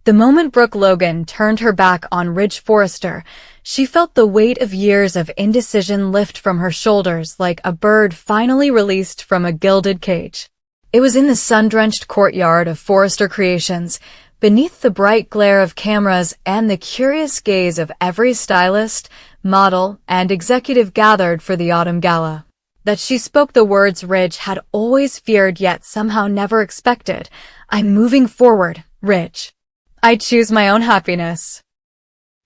The moment Brooke Logan turned her back on Ridge Forrester, she felt the weight of years of indecision lift from her shoulders like a bird finally released from a gilded cage. It was in the sun-drenched courtyard of Forrester Creations, beneath the bright glare of cameras and the curious gaze of every stylist, model, and executive gathered for the autumn gala, that she spoke the words Ridge had always feared yet somehow never expected. "I'm moving forward, Ridge. I choose my own happiness."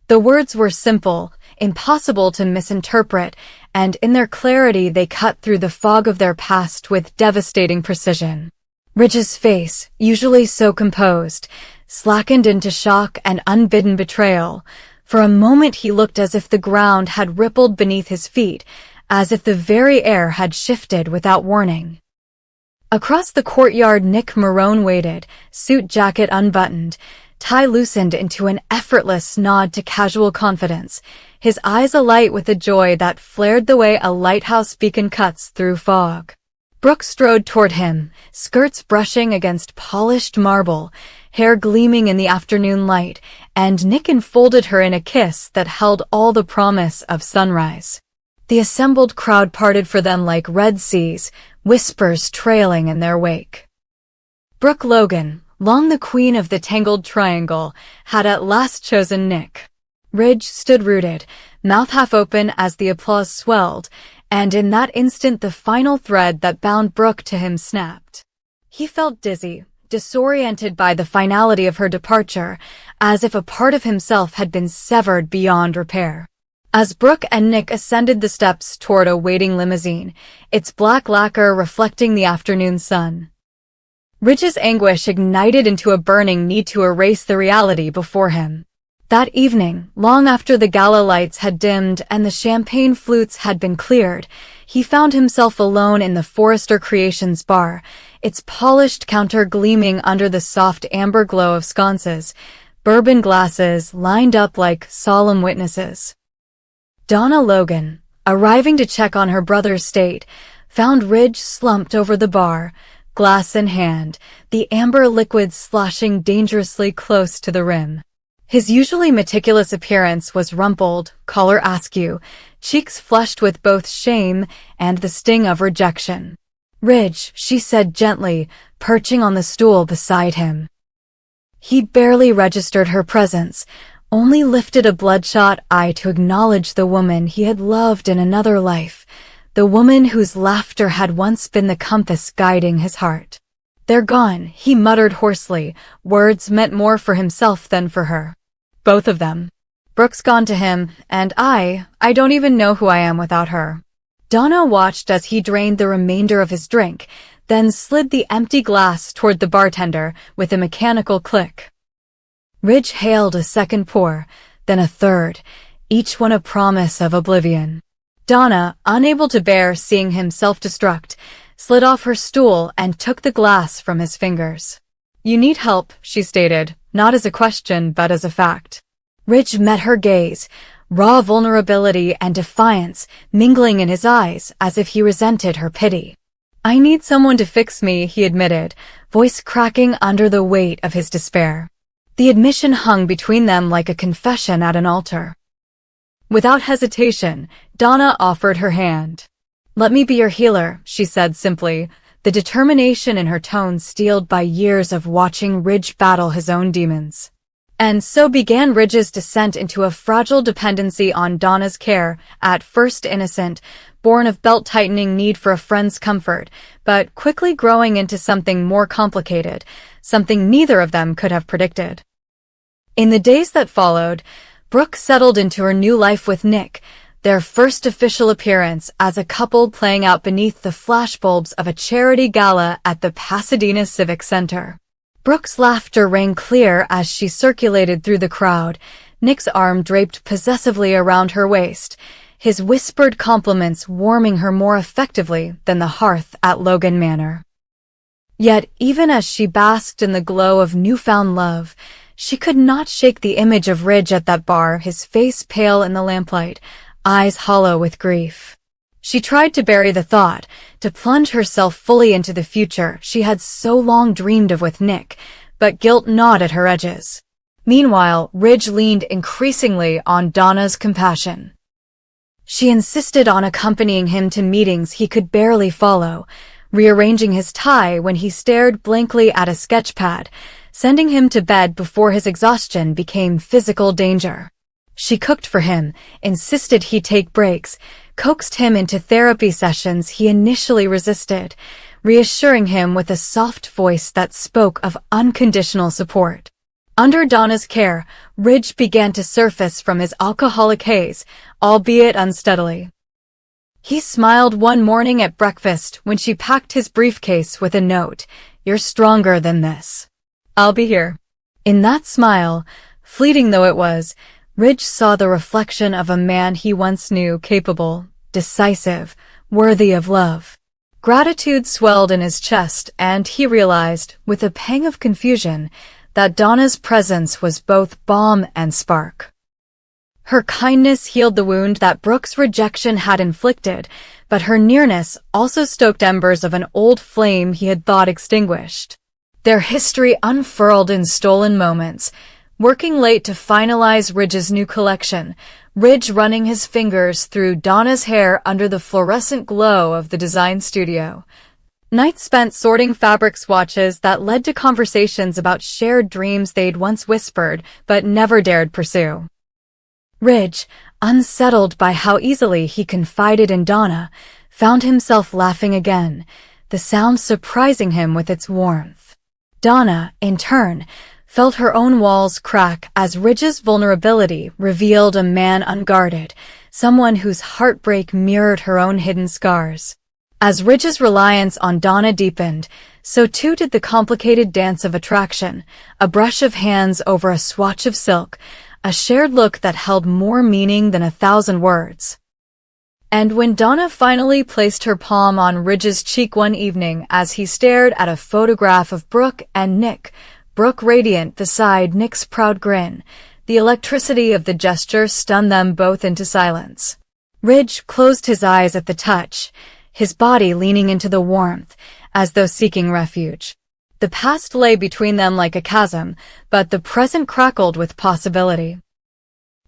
The words were simple, impossible to misinterpret, and in their clarity they cut through the fog of their past with devastating precision. Ridge's face, usually so composed, slackened into shock and unbidden betrayal. For a moment he looked as if the ground had rippled beneath his feet, as if the very air had shifted without warning. Across the courtyard Nick Marone waited, suit jacket unbuttoned, tie loosened into an effortless nod to casual confidence, his eyes alight with a joy that flared the way a lighthouse beacon cuts through fog. Brooke strode toward him, skirts brushing against polished marble, hair gleaming in the afternoon light, and Nick enfolded her in a kiss that held all the promise of sunrise. The assembled crowd parted for them like red seas, whispers trailing in their wake. Brooke Logan, long the queen of the tangled triangle, had at last chosen Nick. Ridge stood rooted, mouth half open as the applause swelled, and in that instant the final thread that bound Brooke to him snapped. He felt dizzy, disoriented by the finality of her departure, as if a part of himself had been severed beyond repair. As Brooke and Nick ascended the steps toward a waiting limousine, its black lacquer reflecting the afternoon sun, Ridge's anguish ignited into a burning need to erase the reality before him. That evening, long after the gala lights had dimmed and the champagne flutes had been cleared, he found himself alone in the Forrester Creations bar, its polished counter gleaming under the soft amber glow of sconces, bourbon glasses lined up like solemn witnesses. Donna Logan, arriving to check on her brother's state, found Ridge slumped over the bar, glass in hand, the amber liquid sloshing dangerously close to the rim. His usually meticulous appearance was rumpled, collar askew, cheeks flushed with both shame and the sting of rejection. "Ridge," she said gently, perching on the stool beside him. He barely registered her presence, only lifted a bloodshot eye to acknowledge the woman he had loved in another life, the woman whose laughter had once been the compass guiding his heart. "They're gone," he muttered hoarsely, words meant more for himself than for her. "Both of them. Brooke's gone to him, and I don't even know who I am without her." Donna watched as he drained the remainder of his drink, then slid the empty glass toward the bartender with a mechanical click. Ridge hailed a second pour, then a third, each one a promise of oblivion. Donna, unable to bear seeing him self-destruct, slid off her stool and took the glass from his fingers. "You need help," she stated, not as a question but as a fact. Ridge met her gaze, raw vulnerability and defiance mingling in his eyes as if he resented her pity. "I need someone to fix me," he admitted, voice cracking under the weight of his despair. The admission hung between them like a confession at an altar. Without hesitation, Donna offered her hand. "Let me be your healer," she said simply, the determination in her tone steeled by years of watching Ridge battle his own demons. And so began Ridge's descent into a fragile dependency on Donna's care, at first innocent, born of belt-tightening need for a friend's comfort, but quickly growing into something more complicated, something neither of them could have predicted. In the days that followed, Brooke settled into her new life with Nick, their first official appearance as a couple playing out beneath the flashbulbs of a charity gala at the Pasadena Civic Center. Brooke's laughter rang clear as she circulated through the crowd, Nick's arm draped possessively around her waist, his whispered compliments warming her more effectively than the hearth at Logan Manor. Yet, even as she basked in the glow of newfound love, she could not shake the image of Ridge at that bar, his face pale in the lamplight, eyes hollow with grief. She tried to bury the thought, to plunge herself fully into the future she had so long dreamed of with Nick, but guilt gnawed at her edges. Meanwhile, Ridge leaned increasingly on Donna's compassion. She insisted on accompanying him to meetings he could barely follow, rearranging his tie when he stared blankly at a sketchpad, sending him to bed before his exhaustion became physical danger. She cooked for him, insisted he take breaks, coaxed him into therapy sessions he initially resisted, reassuring him with a soft voice that spoke of unconditional support. Under Donna's care, Ridge began to surface from his alcoholic haze, albeit unsteadily. He smiled one morning at breakfast when she packed his briefcase with a note, "You're stronger than this. I'll be here." In that smile, fleeting though it was, Ridge saw the reflection of a man he once knew capable, decisive, worthy of love. Gratitude swelled in his chest, and he realized, with a pang of confusion, that Donna's presence was both balm and spark. Her kindness healed the wound that Brooke's rejection had inflicted, but her nearness also stoked embers of an old flame he had thought extinguished. Their history unfurled in stolen moments, working late to finalize Ridge's new collection, Ridge running his fingers through Donna's hair under the fluorescent glow of the design studio. Nights spent sorting fabric swatches that led to conversations about shared dreams they'd once whispered but never dared pursue. Ridge, unsettled by how easily he confided in Donna, found himself laughing again, the sound surprising him with its warmth. Donna, in turn, felt her own walls crack as Ridge's vulnerability revealed a man unguarded, someone whose heartbreak mirrored her own hidden scars. As Ridge's reliance on Donna deepened, so too did the complicated dance of attraction, a brush of hands over a swatch of silk, a shared look that held more meaning than 1,000 words. And when Donna finally placed her palm on Ridge's cheek one evening as he stared at a photograph of Brooke and Nick, Brooke radiant beside Nick's proud grin, the electricity of the gesture stunned them both into silence. Ridge closed his eyes at the touch, his body leaning into the warmth, as though seeking refuge. The past lay between them like a chasm, but the present crackled with possibility.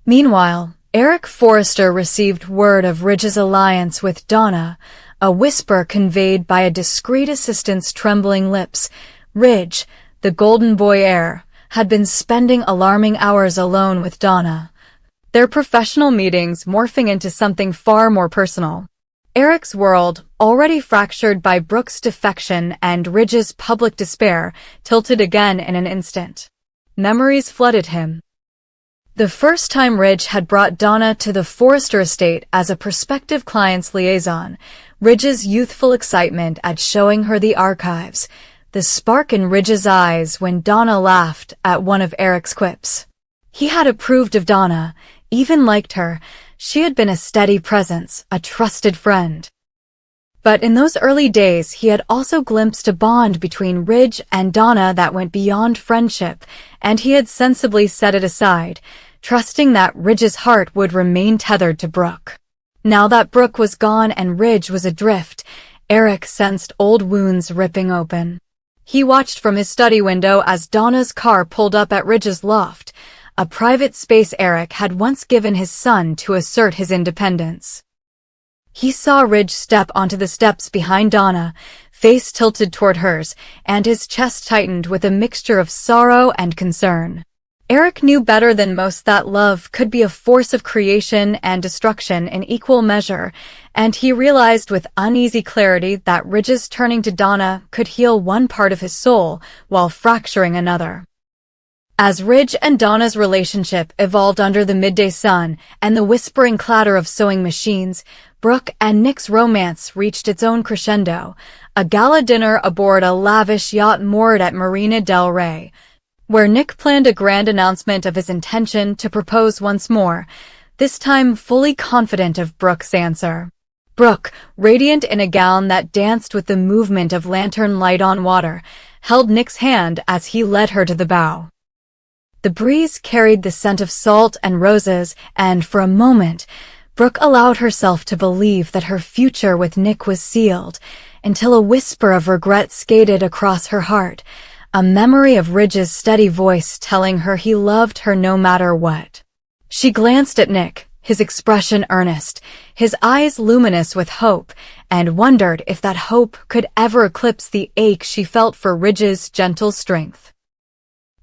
Meanwhile, Eric Forrester received word of Ridge's alliance with Donna, a whisper conveyed by a discreet assistant's trembling lips. Ridge, the golden boy heir, had been spending alarming hours alone with Donna, their professional meetings morphing into something far more personal. Eric's world, already fractured by Brooke's defection and Ridge's public despair, tilted again in an instant. Memories flooded him. The first time Ridge had brought Donna to the Forrester estate as a prospective client's liaison, Ridge's youthful excitement at showing her the archives, the spark in Ridge's eyes when Donna laughed at one of Eric's quips. He had approved of Donna, even liked her. She had been a steady presence, a trusted friend. But in those early days he had also glimpsed a bond between Ridge and Donna that went beyond friendship, and he had sensibly set it aside, trusting that Ridge's heart would remain tethered to Brooke. Now that Brooke was gone and Ridge was adrift, Eric sensed old wounds ripping open. He watched from his study window as Donna's car pulled up at Ridge's loft, a private space Eric had once given his son to assert his independence. He saw Ridge step onto the steps behind Donna, face tilted toward hers, and his chest tightened with a mixture of sorrow and concern. Eric knew better than most that love could be a force of creation and destruction in equal measure, and he realized with uneasy clarity that Ridge's turning to Donna could heal one part of his soul while fracturing another. As Ridge and Donna's relationship evolved under the midday sun and the whispering clatter of sewing machines, Brooke and Nick's romance reached its own crescendo, a gala dinner aboard a lavish yacht moored at Marina del Rey, where Nick planned a grand announcement of his intention to propose once more, this time fully confident of Brooke's answer. Brooke, radiant in a gown that danced with the movement of lantern light on water, held Nick's hand as he led her to the bow. The breeze carried the scent of salt and roses, and for a moment, Brooke allowed herself to believe that her future with Nick was sealed, until a whisper of regret skated across her heart, a memory of Ridge's steady voice telling her he loved her no matter what. She glanced at Nick, his expression earnest, his eyes luminous with hope, and wondered if that hope could ever eclipse the ache she felt for Ridge's gentle strength.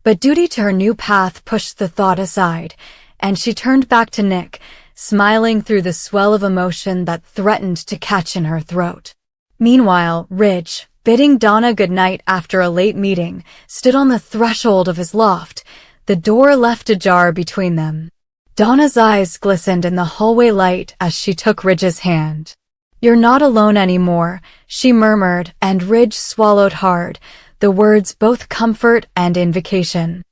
But duty to her new path pushed the thought aside, and she turned back to Nick, smiling through the swell of emotion that threatened to catch in her throat. Meanwhile, Ridge, bidding Donna goodnight after a late meeting, stood on the threshold of his loft, the door left ajar between them. Donna's eyes glistened in the hallway light as she took Ridge's hand. "You're not alone anymore," she murmured, and Ridge swallowed hard, the words both comfort and invocation.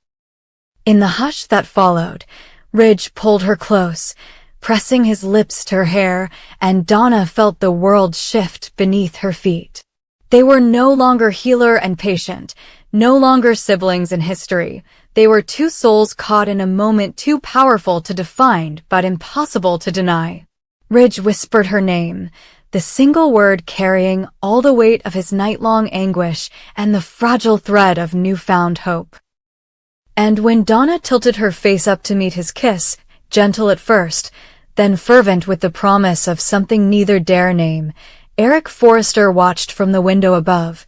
In the hush that followed, Ridge pulled her close, pressing his lips to her hair, and Donna felt the world shift beneath her feet. They were no longer healer and patient, no longer siblings in history. They were two souls caught in a moment too powerful to define but impossible to deny. Ridge whispered her name, the single word carrying all the weight of his night-long anguish and the fragile thread of newfound hope. And when Donna tilted her face up to meet his kiss, gentle at first, then fervent with the promise of something neither dare name, Eric Forrester watched from the window above,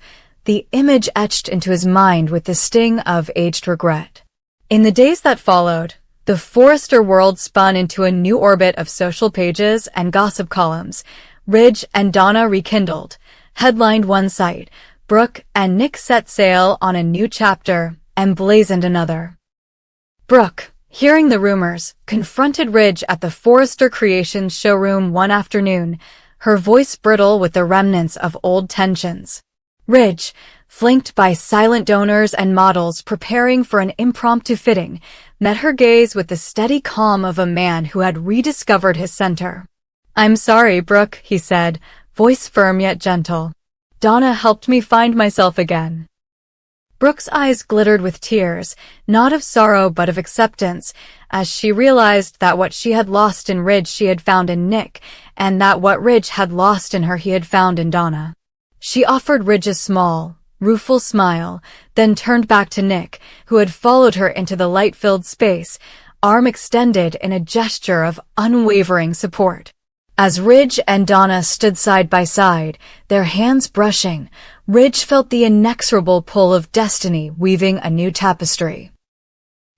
the image etched into his mind with the sting of aged regret. In the days that followed, the Forrester world spun into a new orbit of social pages and gossip columns. Ridge and Donna rekindled, headlined one site, Brooke and Nick set sail on a new chapter, emblazoned another. Brooke, hearing the rumors, confronted Ridge at the Forrester Creations showroom one afternoon, her voice brittle with the remnants of old tensions. Ridge, flanked by silent donors and models preparing for an impromptu fitting, met her gaze with the steady calm of a man who had rediscovered his center. "I'm sorry, Brooke," he said, voice firm yet gentle. "Donna helped me find myself again." Brooke's eyes glittered with tears, not of sorrow but of acceptance, as she realized that what she had lost in Ridge she had found in Nick, and that what Ridge had lost in her he had found in Donna. She offered Ridge a small, rueful smile, then turned back to Nick, who had followed her into the light-filled space, arm extended in a gesture of unwavering support. As Ridge and Donna stood side by side, their hands brushing, Ridge felt the inexorable pull of destiny weaving a new tapestry.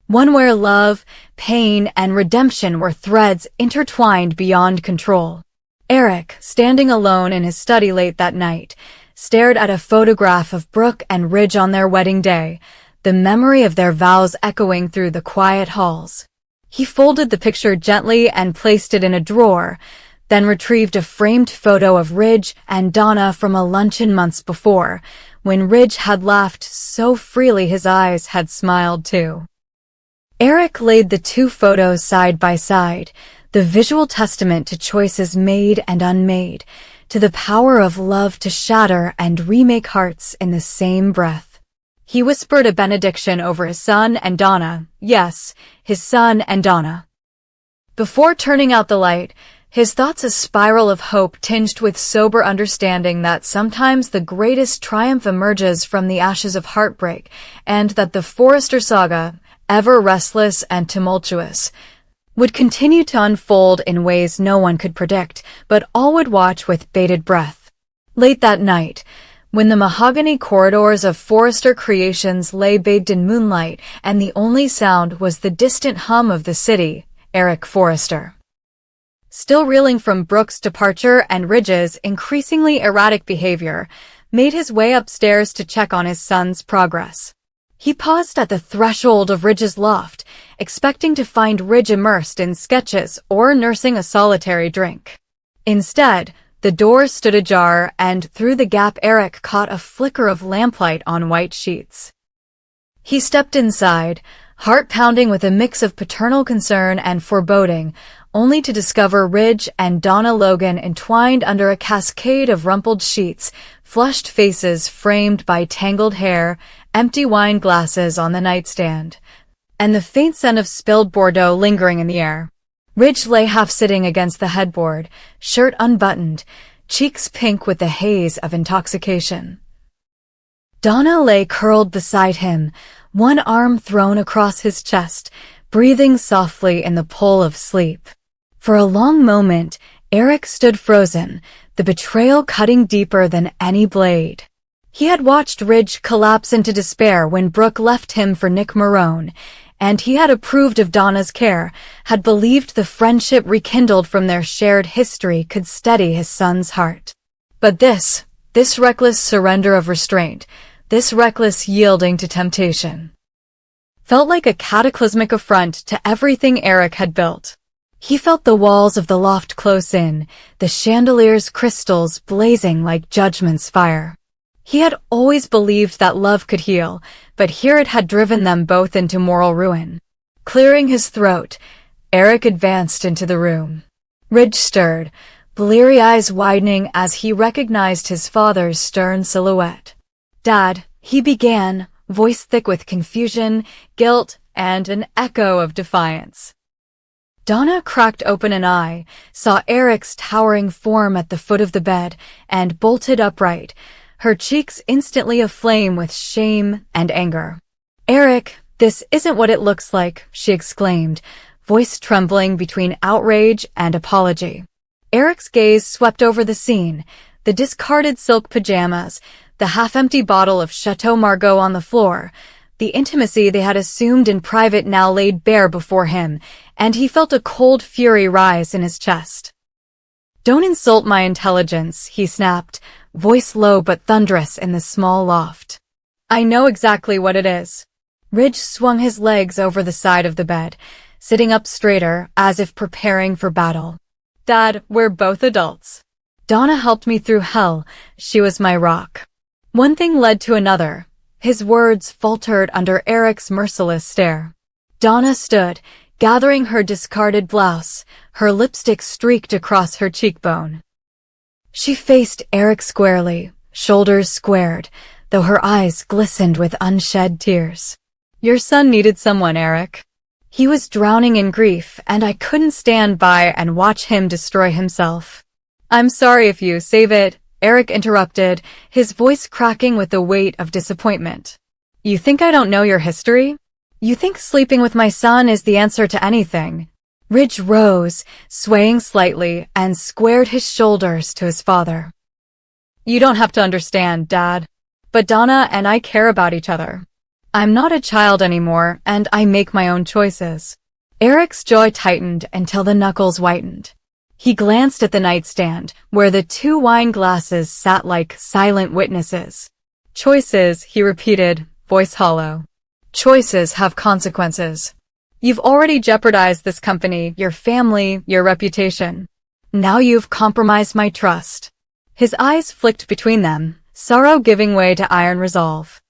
One where love, pain, and redemption were threads intertwined beyond control. Eric, standing alone in his study late that night, stared at a photograph of Brooke and Ridge on their wedding day, the memory of their vows echoing through the quiet halls. He folded the picture gently and placed it in a drawer, then retrieved a framed photo of Ridge and Donna from a luncheon months before, when Ridge had laughed so freely his eyes had smiled too. Eric laid the two photos side by side, the visual testament to choices made and unmade, to the power of love to shatter and remake hearts in the same breath. He whispered a benediction over his son and Donna, yes, his son and Donna. Before turning out the light, his thoughts a spiral of hope tinged with sober understanding that sometimes the greatest triumph emerges from the ashes of heartbreak, and that the Forrester saga, ever restless and tumultuous, would continue to unfold in ways no one could predict, but all would watch with bated breath. Late that night, when the mahogany corridors of Forrester Creations lay bathed in moonlight and the only sound was the distant hum of the city, Eric Forrester, still reeling from Brooke's departure and Ridge's increasingly erratic behavior, made his way upstairs to check on his son's progress. He paused at the threshold of Ridge's loft, expecting to find Ridge immersed in sketches or nursing a solitary drink. Instead, the door stood ajar, and through the gap Eric caught a flicker of lamplight on white sheets. He stepped inside, heart pounding with a mix of paternal concern and foreboding, only to discover Ridge and Donna Logan entwined under a cascade of rumpled sheets, flushed faces framed by tangled hair, empty wine glasses on the nightstand, and the faint scent of spilled Bordeaux lingering in the air. Ridge lay half-sitting against the headboard, shirt unbuttoned, cheeks pink with the haze of intoxication. Donna lay curled beside him, one arm thrown across his chest, breathing softly in the pull of sleep. For a long moment, Eric stood frozen, the betrayal cutting deeper than any blade. He had watched Ridge collapse into despair when Brooke left him for Nick Marone, and he had approved of Donna's care, had believed the friendship rekindled from their shared history could steady his son's heart. But this reckless surrender of restraint, this reckless yielding to temptation, felt like a cataclysmic affront to everything Eric had built. He felt the walls of the loft close in, the chandelier's crystals blazing like judgment's fire. He had always believed that love could heal, but here it had driven them both into moral ruin. Clearing his throat, Eric advanced into the room. Ridge stirred, bleary eyes widening as he recognized his father's stern silhouette. "Dad," he began, voice thick with confusion, guilt, and an echo of defiance. Donna cracked open an eye, saw Eric's towering form at the foot of the bed, and bolted upright, her cheeks instantly aflame with shame and anger. "Eric, this isn't what it looks like," she exclaimed, voice trembling between outrage and apology. Eric's gaze swept over the scene, the discarded silk pajamas, the half-empty bottle of Chateau Margaux on the floor. The intimacy they had assumed in private now laid bare before him, and he felt a cold fury rise in his chest. "Don't insult my intelligence," he snapped, voice low but thunderous in the small loft. "I know exactly what it is." Ridge swung his legs over the side of the bed, sitting up straighter, as if preparing for battle. "Dad, we're both adults. Donna helped me through hell. She was my rock." One thing led to another. His words faltered under Eric's merciless stare. Donna stood, gathering her discarded blouse, her lipstick streaked across her cheekbone. She faced Eric squarely, shoulders squared, though her eyes glistened with unshed tears. "Your son needed someone, Eric. He was drowning in grief, and I couldn't stand by and watch him destroy himself." "I'm sorry if you save it," Eric interrupted, his voice cracking with the weight of disappointment. "You think I don't know your history? You think sleeping with my son is the answer to anything?" Ridge rose, swaying slightly, and squared his shoulders to his father. "You don't have to understand, Dad. But Donna and I care about each other. I'm not a child anymore, and I make my own choices." Eric's jaw tightened until the knuckles whitened. He glanced at the nightstand, where the 2 wine glasses sat like silent witnesses. "Choices," he repeated, voice hollow. "Choices have consequences. You've already jeopardized this company, your family, your reputation. Now you've compromised my trust." His eyes flicked between them, sorrow giving way to iron resolve.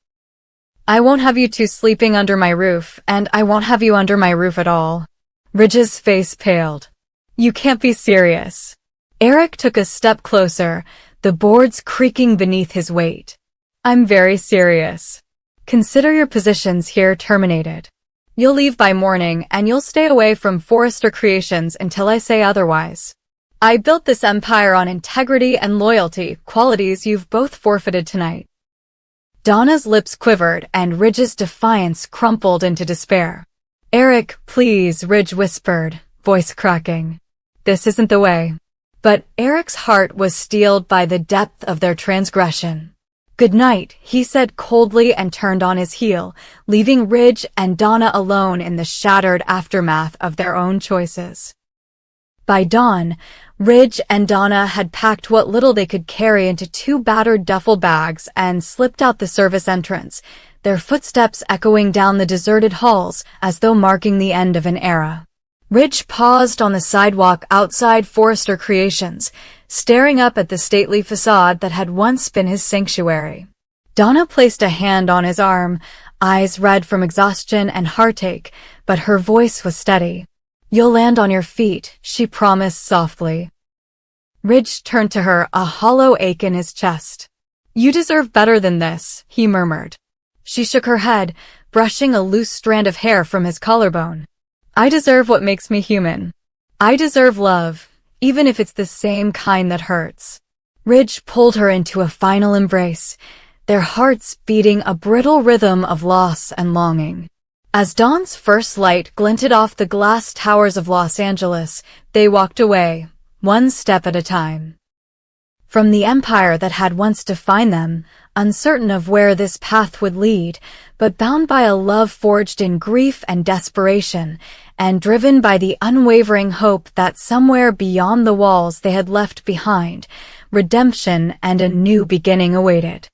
"I won't have you two sleeping under my roof, and I won't have you under my roof at all." Ridge's face paled. "You can't be serious." Eric took a step closer, the boards creaking beneath his weight. "I'm very serious. Consider your positions here terminated. You'll leave by morning, and you'll stay away from Forrester Creations until I say otherwise. I built this empire on integrity and loyalty, qualities you've both forfeited tonight." Donna's lips quivered, and Ridge's defiance crumpled into despair. "Eric, please," Ridge whispered, voice cracking. "This isn't the way." But Eric's heart was steeled by the depth of their transgression. "Good night," he said coldly and turned on his heel, leaving Ridge and Donna alone in the shattered aftermath of their own choices. By dawn, Ridge and Donna had packed what little they could carry into 2 battered duffel bags and slipped out the service entrance, their footsteps echoing down the deserted halls as though marking the end of an era. Ridge paused on the sidewalk outside Forrester Creations, staring up at the stately facade that had once been his sanctuary. Donna placed a hand on his arm, eyes red from exhaustion and heartache, but her voice was steady. "You'll land on your feet," she promised softly. Ridge turned to her, a hollow ache in his chest. "You deserve better than this," he murmured. She shook her head, brushing a loose strand of hair from his collarbone. "I deserve what makes me human. I deserve love, even if it's the same kind that hurts." Ridge pulled her into a final embrace, their hearts beating a brittle rhythm of loss and longing. As dawn's first light glinted off the glass towers of Los Angeles, they walked away, one step at a time. From the empire that had once defined them, uncertain of where this path would lead, but bound by a love forged in grief and desperation, and driven by the unwavering hope that somewhere beyond the walls they had left behind, redemption and a new beginning awaited.